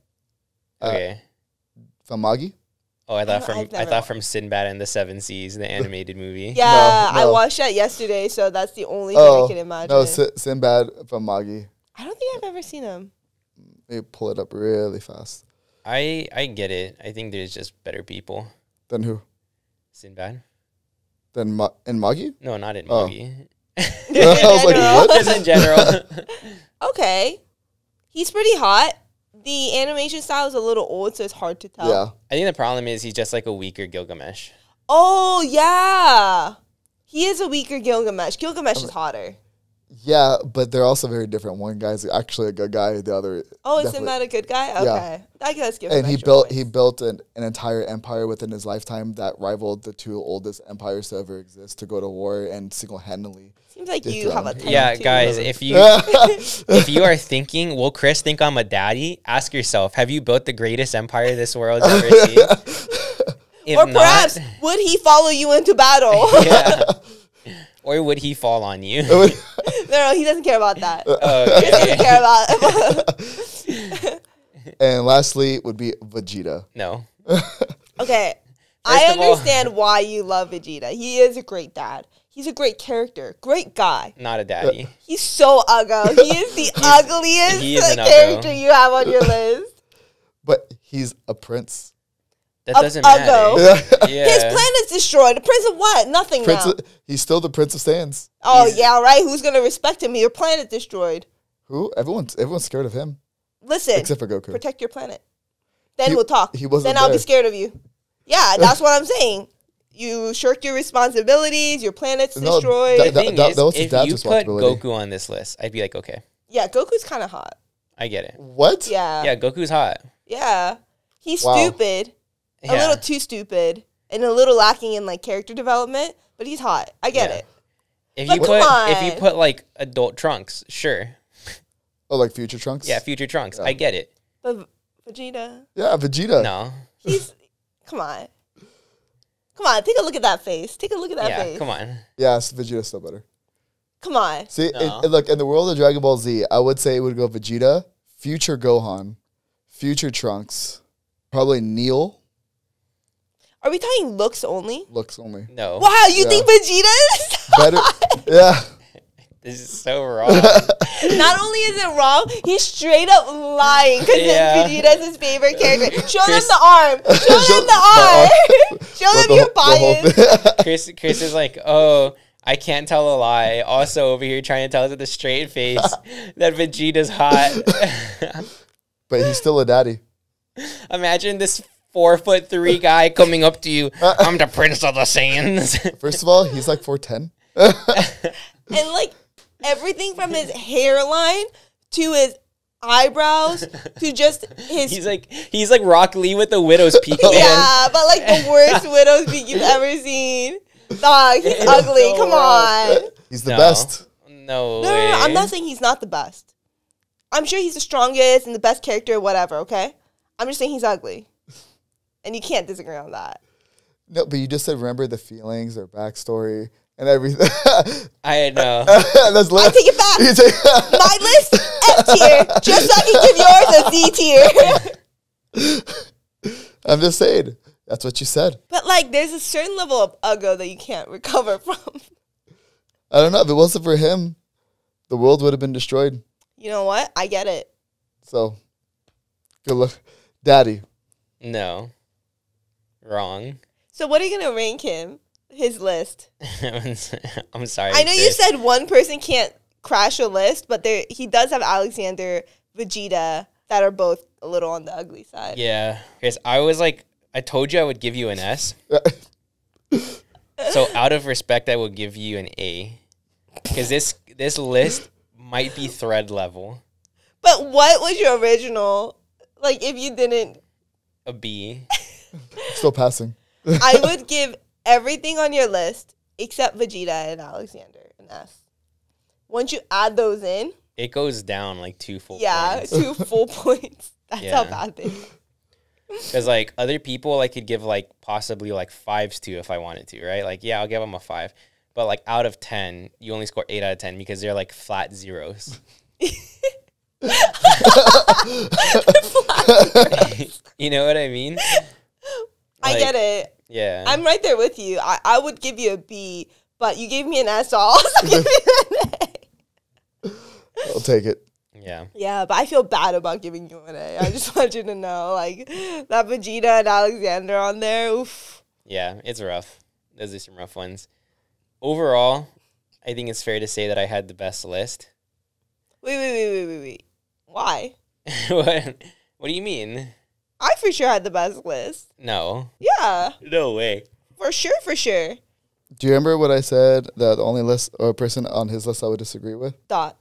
Okay. From Magi. Oh, I thought from Sinbad and the Seven Seas, the animated movie. Yeah, no. I watched that yesterday, so that's the only thing I can imagine. No, Sinbad from Magi. I don't think I've ever seen him. Maybe pull it up really fast. I get it. I think there's just better people. Than who? Sinbad. Than in Magi? No, not in Magi. I was like, what? Just in general. Okay. He's pretty hot. The animation style is a little old, so it's hard to tell. Yeah. I think the problem is he's just like a weaker Gilgamesh. Oh, yeah. He is a weaker Gilgamesh. Gilgamesh is hotter. Yeah, but they're also very different. One guy's actually a good guy. The other... Oh, isn't that a good guy? Okay. Yeah. I guess Gilgamesh. And he built an entire empire within his lifetime that rivaled the two oldest empires to ever exist to go to war and single-handedly... Seems like you have a type too. Guys, if you are thinking, will Chris think I'm a daddy? Ask yourself, have you built the greatest empire this world's ever seen? Or perhaps, would he follow you into battle? Yeah. Or would he fall on you? No, he doesn't care about that. Okay. He doesn't care about And lastly would be Vegeta. No. Okay. I understand why you love Vegeta. He is a great dad. He's a great character. Great guy. Not a daddy. He's so Uggo. He is the ugliest character you have on your list. But he's a prince. That doesn't matter. Yeah. His planet's destroyed. The prince of what? Nothing now. He's still the Prince of Saiyans. Oh, yeah, right? Who's going to respect him? Your planet's destroyed. Who? Everyone's scared of him. Listen. Except for Goku. Protect your planet. Then we'll talk. Then I'll be scared of you. Yeah, that's what I'm saying. You shirk your responsibilities. Your planet's destroyed. The thing is, if you put Goku on this list, I'd be like, okay. Yeah, Goku's kind of hot. I get it. What? Yeah. Yeah, Goku's hot. Yeah. He's stupid. A little too stupid. And a little lacking in like character development. But he's hot. I get it. If you put like adult Trunks, sure. Oh, like future Trunks? Yeah, future Trunks. I get it. But Vegeta. Yeah, Vegeta. No. Come on. Come on, take a look at that face. Take a look at that face. Yeah, come on. Yeah, Vegeta's still better. Come on. See, look, in the world of Dragon Ball Z, I would say it would go Vegeta, future Gohan, future Trunks, probably Neil. Are we talking looks only? Looks only. No. Wow, you think Vegeta is better? Yeah. This is so wrong. Not only is it wrong, he's straight up lying because Vegeta is his favorite character. Show them the arm. Show them the arm. Show them your bias. Chris is like, oh, I can't tell a lie. Also over here trying to tell us with a straight face that Vegeta's hot. But he's still a daddy. Imagine this 4'3" guy coming up to you. I'm the Prince of the Saiyans. First of all, he's like 4'10". And like everything from his hairline to his eyebrows to just his he's like Rock Lee with the widow's peak. Yeah, but like the worst widow's peak you've ever seen. Dog, he's ugly. Come on. He's the best. No, I'm not saying he's not the best. I'm sure he's the strongest and the best character or whatever, okay? I'm just saying he's ugly. And you can't disagree on that. No, but you just said remember the feelings, their backstory, and everything. I know. I take it back. My list, F tier. Just so I can give yours a Z tier. I'm just saying. That's what you said. But like, there's a certain level of uggo that you can't recover from. I don't know. If it wasn't for him, the world would have been destroyed. You know what? I get it. So, good luck. Daddy. No. Wrong. So what are you going to rank him? His list? I'm sorry. I know Chris. You said one person can't crash a list, but he does have Alexander, Vegeta, that are both a little on the ugly side. Yeah. Chris, I told you I would give you an S. So out of respect, I will give you an A. Because this list might be thread level. But what was your original? Like, if you didn't... A B. Still passing. I would give everything on your list except Vegeta and Alexander an S. Once you add those in... It goes down like 2 full points. Yeah, 2 full points. That's how bad they are. Because, like, other people I could give, like, possibly, like, 5s to if I wanted to, right? Like, yeah, I'll give them a 5. But, like, out of 10, you only score 8 out of 10 because they're, like, flat zeros. You know what I mean? I get it. Yeah. I'm right there with you. I would give you a B, but you gave me an S, so I'll also give you an A. I'll take it. Yeah. Yeah, but I feel bad about giving you an A. I just want you to know, like, that Vegeta and Alexander on there, oof. Yeah, it's rough. Those are some rough ones. Overall, I think it's fair to say that I had the best list. Wait. Why? What do you mean? I for sure had the best list. No. Yeah. No way. For sure. Do you remember what I said? That the only list or person on his list I would disagree with? Dot.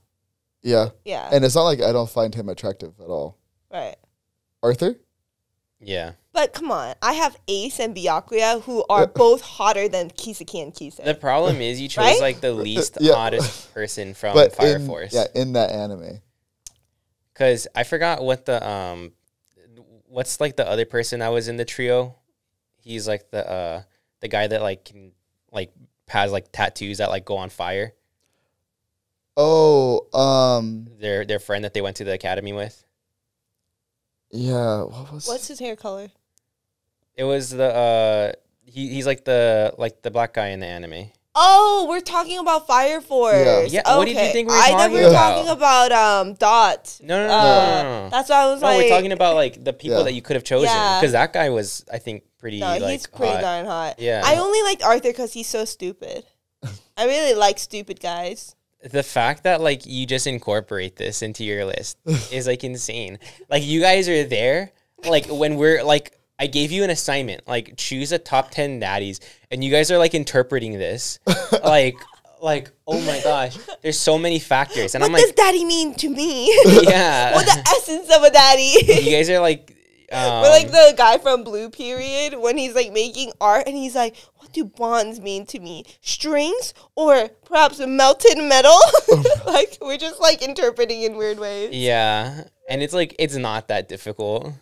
Yeah. Yeah. And it's not like I don't find him attractive at all. Right. Arthur? Yeah. But come on, I have Ace and Byakuya who are both hotter than Kiseki and Kisei. The problem is you chose like the least hottest person from Fire Force. Yeah, in that anime. Because I forgot what the what's like the other person that was in the trio. He's like the guy that like can like has like tattoos that like go on fire. Oh, their friend that they went to the academy with. Yeah, what's his hair color? It was the he's like the black guy in the anime. Oh, we're talking about Fire Force. Yeah. Okay. What did you think we were talking about? I thought we were talking about Dot. No. That's why I was like. No, we're talking about like the people that you could have chosen because that guy was, I think, pretty. No, like, he's pretty hot. darn hot. Yeah. I only liked Arthur because he's so stupid. I really like stupid guys. The fact that like you just incorporate this into your list is like insane. Like you guys are there. Like when we're like. I gave you an assignment, like choose a top 10 daddies, and you guys are like interpreting this, like like, oh my gosh, there's so many factors. And what I'm like, does daddy mean to me? Yeah. What the essence of a daddy? You guys are like, we're like the guy from Blue Period when he's like making art and he's like, what do bonds mean to me? Strings or perhaps melted metal? Like, we're just like interpreting in weird ways. Yeah. And it's like, it's not that difficult.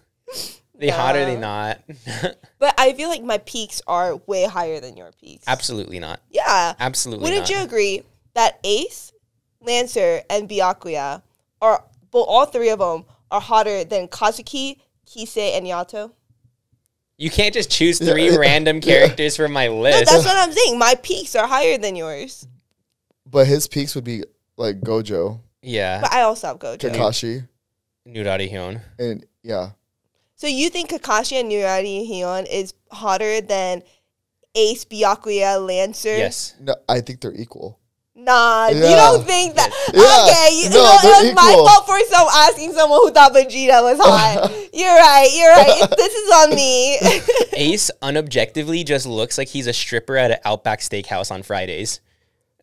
They hot or they not. But I feel like my peaks are way higher than your peaks. Absolutely not. Yeah. Absolutely Wouldn't not. you agree that Ace, Lancer, and Byakuya are, well, all three of them are hotter than Kazuki, Kisei, and Yato? You can't just choose three random characters from my list. No, that's what I'm saying. My peaks are higher than yours. But his peaks would be like Gojo. Yeah. But I also have Gojo. Kakashi. Nurari Hyun. And yeah. So you think Kakashi and Nurari Hyun is hotter than Ace, Byakuya, Lancer? Yes. No, I think they're equal. Nah, Yeah. you don't think that. Yeah. Okay, you No, know, they're it was my equal. fault for asking someone who thought Vegeta was hot. You're right. This is on me. Ace unobjectively just looks like he's a stripper at an Outback Steakhouse on Fridays.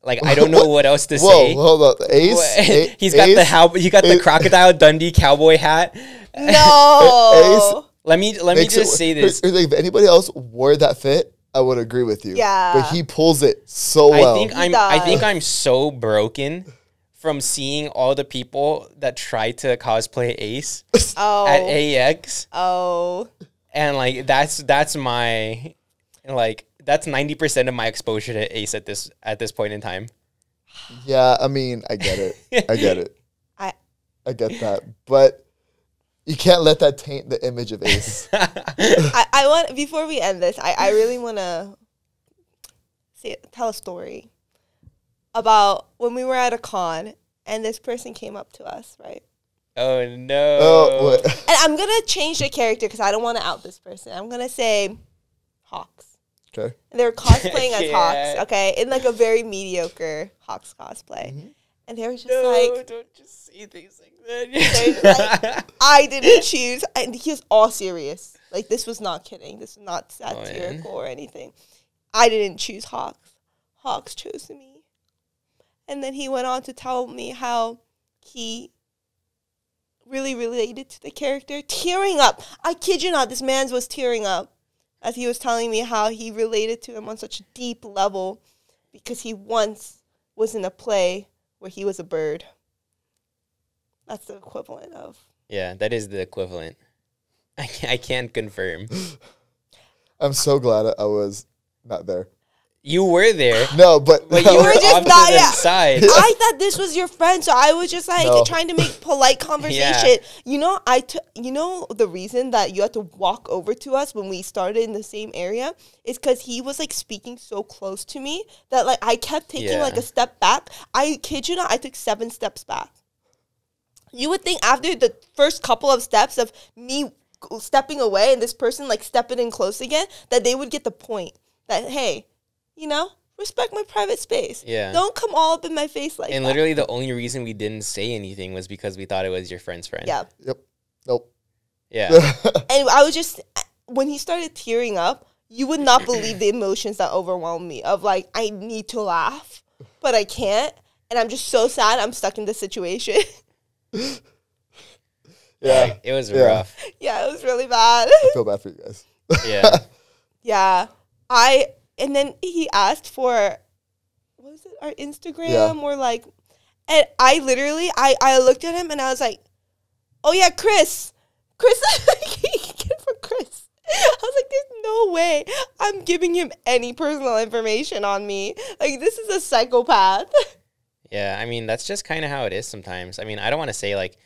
Like, I don't know what else to say. Whoa, hold up. Ace? He's got the Crocodile Dundee cowboy hat. No. Let me just say this. If anybody else wore that fit, I would agree with you. Yeah. But he pulls it so well. I think I'm so broken from seeing all the people that try to cosplay Ace at AX. Oh. And like that's my like that's 90% of my exposure to Ace at this point in time. Yeah, I mean, I get it. I get it. I get that. But you can't let that taint the image of Ace. I want, before we end this, I really want to tell a story about when we were at a con and this person came up to us, right? Oh no. Oh, and I'm going to change the character because I don't want to out this person. I'm going to say Hawks. Okay. And they were cosplaying as Hawks, okay? In like a very mediocre Hawks cosplay. Mm-hmm. And they were just like, don't just say things like that. Like, I didn't choose. And he was all serious. Like, this was not kidding. This was not satirical or anything. I didn't choose Hawks. Hawks chose me. And then he went on to tell me how he really related to the character, tearing up. I kid you not, this man was tearing up as he was telling me how he related to him on such a deep level because he once was in a play where he was a bird. That's the equivalent of. Yeah, that is the equivalent. I can't confirm. I'm so glad I was not there. You were there. No, but you were just not side. I thought this was your friend, so I was just like trying to make polite conversation. Yeah. You know, the reason that you had to walk over to us when we started in the same area is because he was like speaking so close to me that like I kept taking like a step back. I kid you not, I took 7 steps back. You would think after the first couple of steps of me stepping away and this person like stepping in close again, that they would get the point that, hey, you know, respect my private space. Yeah. Don't come all up in my face like that. And literally the only reason we didn't say anything was because we thought it was your friend's friend. Yeah. Yep. Nope. Yeah. And I was just, when he started tearing up, you would not believe the emotions that overwhelmed me of like, I need to laugh, but I can't. And I'm just so sad I'm stuck in this situation. Yeah. It was rough. Yeah, it was really bad. I feel bad for you guys. Yeah. Yeah. And then he asked for, what was it, our Instagram or like, and I literally, I looked at him and I was like, oh yeah, Chris, he get it for Chris. I was like, there's no way I'm giving him any personal information on me. Like, this is a psychopath. Yeah, I mean, that's just kind of how it is sometimes. I mean, I don't want to say like,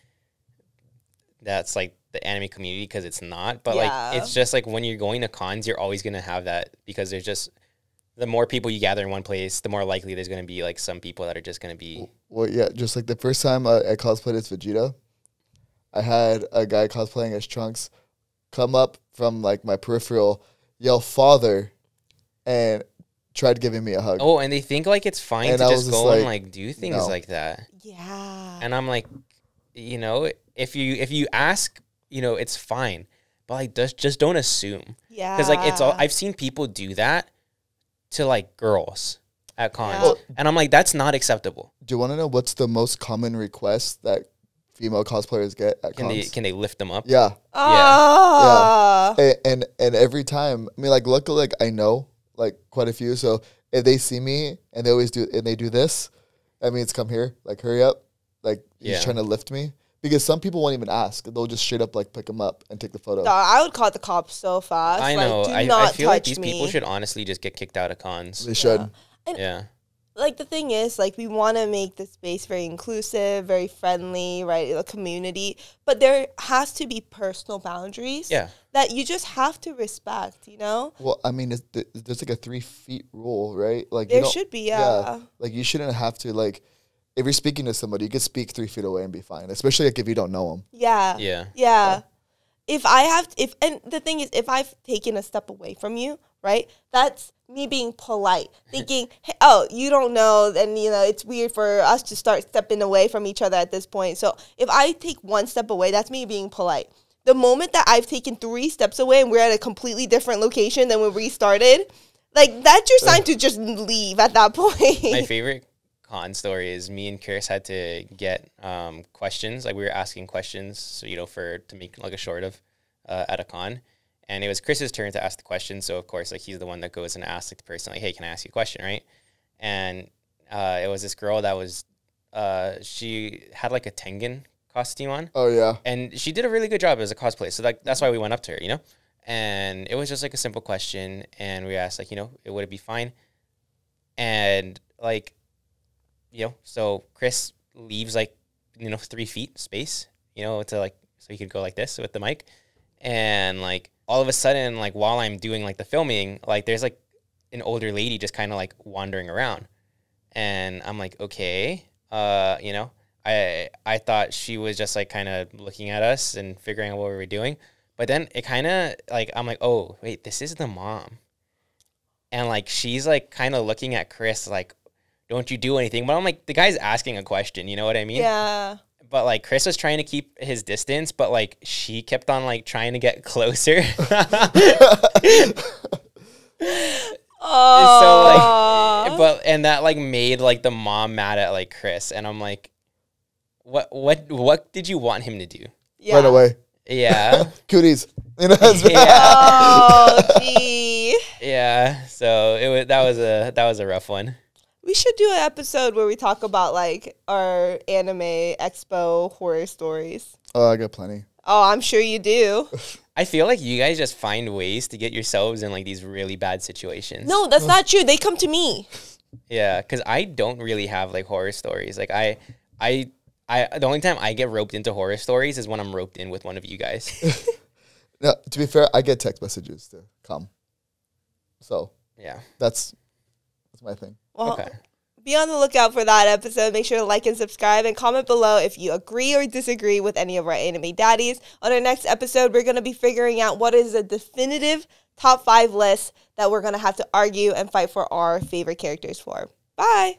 that's like the anime community because it's not, but like it's just like when you're going to cons, you're always gonna have that because there's just the more people you gather in one place, the more likely there's gonna be like some people that are just gonna be. Well, yeah, just like the first time I cosplayed as Vegeta, I had a guy cosplaying as Trunks come up from like my peripheral, yell "father," and tried giving me a hug. Oh, and they think like it's fine to just go and like do things like that. Yeah. And I'm like, you know, if you ask, you know, it's fine, but like just don't assume. Yeah. Because like it's all I've seen people do that to like girls. at cons. Yeah. And I'm like, that's not acceptable. Do you want to know what's the most common request that female cosplayers get at cons? Can they lift them up? Yeah. Yeah. And every time, I mean, like, luckily, like, I know, like, quite a few. So if they see me and they always do, and they do this, that means come here, like, hurry up. Like, he's trying to lift me. Because some people won't even ask. They'll just straight up, like, pick them up and take the photo. I would call the cops so fast. I know. Like, I feel like these people should honestly just get kicked out of cons. They should. Yeah. Like, the thing is, like, we want to make the space very inclusive, very friendly, right? A community. But there has to be personal boundaries that you just have to respect, you know? Well, I mean, there's like a 3 feet rule, right? Like there should be, Like, you shouldn't have to, like, if you're speaking to somebody, you could speak 3 feet away and be fine, especially, like, if you don't know them. Yeah. And the thing is, if I've taken a step away from you, right, that's me being polite, thinking, hey, oh, you don't know, then, you know, it's weird for us to start stepping away from each other at this point. So if I take 1 step away, that's me being polite. The moment that I've taken 3 steps away and we're at a completely different location than when we started, like, that's your sign to just leave at that point. My favorite con story is me and Chris had to get questions. Like, we were asking questions, so, you know, to make like a short of at a con. And it was Chris's turn to ask the question. So, of course, like, he's the one that goes and asks like, the person, like, hey, can I ask you a question, right? And it was this girl that was, she had, like, a Tengen costume on. Oh, yeah. And she did a really good job as a cosplay. So, like, that's why we went up to her, you know? And it was just, like, a simple question. And we asked, like, you know, would it be fine? And, like, you know, so Chris leaves, like, you know, 3 feet space, you know, to, like, so he could go like this with the mic. And, like, all of a sudden, like, while I'm doing, like, the filming, like, there's, like, an older lady just kind of, like, wandering around. And I'm like, okay, you know, I thought she was just, like, kind of looking at us and figuring out what we were doing. But then it kind of, like, I'm like, oh, wait, this is the mom. And, like, she's, like, kind of looking at Chris, like, don't you do anything? But I'm like, the guy's asking a question, you know what I mean? Yeah. But, like, Chris was trying to keep his distance, but, like, she kept on, like, trying to get closer. Oh. So, like, and that, like, made, like, the mom mad at, like, Chris. And I'm like, what did you want him to do? Yeah. Right away. Yeah. Cooties. You know, oh, gee. Yeah. So that was a rough one. We should do an episode where we talk about, like, our anime expo horror stories. Oh, I got plenty. Oh, I'm sure you do. I feel like you guys just find ways to get yourselves in, like, these really bad situations. No, that's not true. They come to me. Yeah, because I don't really have, like, horror stories. Like, I the only time I get roped into horror stories is when I'm roped in with one of you guys. No, to be fair, I get text messages to come. So yeah, that's my thing. Well, okay. Be on the lookout for that episode. Make sure to like and subscribe and comment below if you agree or disagree with any of our anime daddies. On our next episode, we're going to be figuring out what is a definitive top 5 list that we're going to have to argue and fight for our favorite characters for. Bye.